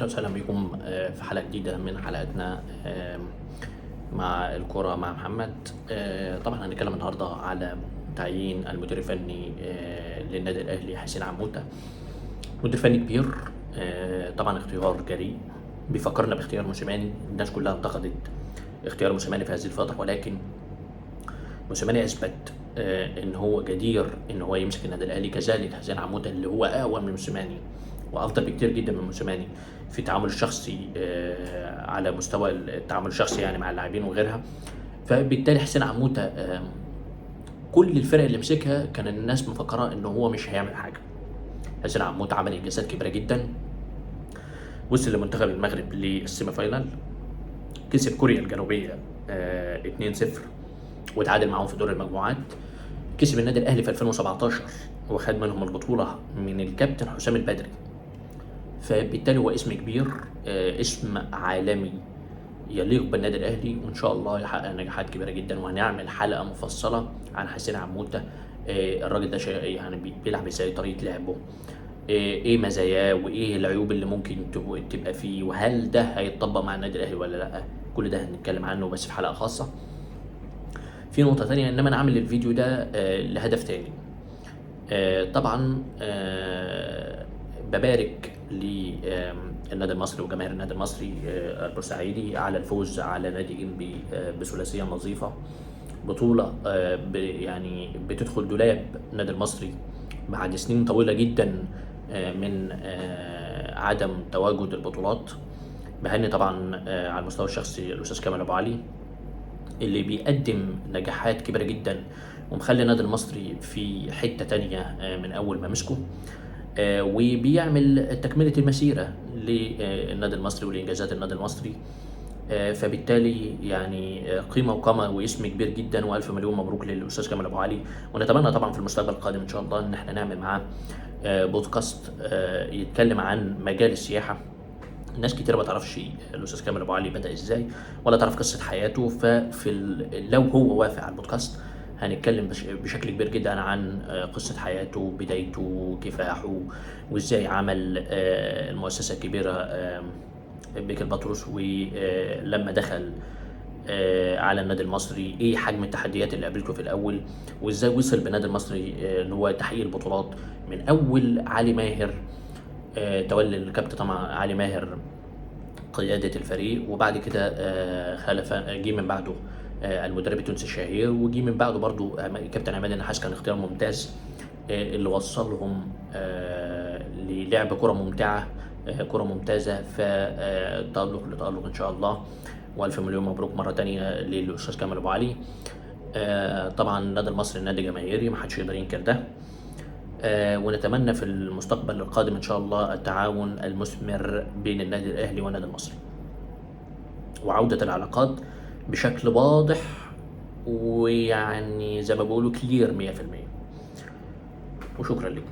أهلا وسهلا بكم في حلقة جديدة من حلقاتنا مع الكرة مع محمد. طبعا هنتكلم النهاردة على تعيين المدير الفني للنادي الأهلي حسين عموتة. مدير فني كبير، طبعا اختيار جريء بيفكرنا باختيار موسيماني. الناس كلها انتقدت اختيار موسيماني في هذه الفترة، ولكن موسيماني اثبت ان هو جدير ان هو يمسك النادي الاهلي. كذلك حسين عموتة اللي هو اقوى من موسيماني وافضل بكتير جدا من موسيماني في التعامل الشخصي، على مستوى التعامل الشخصي يعني مع اللاعبين وغيرها. فبالتالي حسين عموتة كل الفرق اللي مسكها كان الناس مفكره ان هو مش هيعمل حاجه. حسين عموتة عمل انجازات كبيره جدا، وصل لمنتخب المغرب للسيمي فاينال، كسب كوريا الجنوبيه 2-0 وتعادل معاهم في دور المجموعات. كسب النادي الاهلي في 2017 وخد منهم البطوله من الكابتن حسام البدري. فبالتالي هو اسم كبير، اسم عالمي يليق بالنادي الاهلي، وان شاء الله يحقق نجاحات كبيره جدا. وهنعمل حلقه مفصله عن حسين عموتة. الراجل ده يعني بيلعب ازاي، طريقه لعبه، ايه مزاياه وايه العيوب اللي ممكن تبقى فيه، وهل ده هيتطبق مع النادي الاهلي ولا لا. كل ده هنتكلم عنه بس في حلقه خاصه. في نقطه ثانيه، انما انا عامل الفيديو ده لهدف تاني. طبعا ببارك للنادي المصري وجماهير النادي المصري البورسعيدي على الفوز على نادي انبي بثلاثيه نظيفه. بطوله يعني بتدخل دولاب النادي المصري بعد سنين طويله جدا من عدم تواجد البطولات. بهني طبعا على المستوى الشخصي الاستاذ كامل ابو علي اللي بيقدم نجاحات كبيره جدا ومخلي النادي المصري في حته تانية من اول ما مسكه، وبيعمل تكمله المسيره للنادي المصري ولانجازات النادي المصري. فبالتالي يعني قيمه وقامه واسم كبير جدا، والف مليون مبروك للاستاذ كامل ابو علي. ونتمنى طبعا في المستقبل القادم ان شاء الله ان احنا نعمل معاه بودكاست يتكلم عن مجال السياحه. ناس كتير ما تعرفش الاستاذ كامل ابو علي بدا ازاي، ولا تعرف قصه حياته. لو هو وافق على البودكاست هنتكلم بشكل كبير جدا عن قصه حياته، بدايته، كفاحه، وازاي عمل المؤسسه الكبيره بيك البطرس، ولما دخل على النادي المصري ايه حجم التحديات اللي قابلته في الاول، وازاي وصل بالنادي المصري ان هو تحقيق البطولات من اول علي ماهر. تولي الكابتن طبعا علي ماهر قيادة الفريق، وبعد كده خلف جه من بعده المدرب التونسي الشهير، وجي من بعده برضو كابتن عماد النحاس. كان اختيار ممتاز اللي وصلهم للعب كرة ممتعة، كرة ممتازة، فتألق لتألق إن شاء الله. وألف مليون مبروك مرة تانية للأستاذ كامل أبو علي. طبعا النادي المصري نادي جماهيري محدش يقدر ينكر ده. ونتمنى في المستقبل القادم ان شاء الله التعاون المثمر بين النادي الاهلي والنادي المصري، وعودة العلاقات بشكل واضح ويعني زي ما بيقولوا كلير 100%. وشكرا لكم.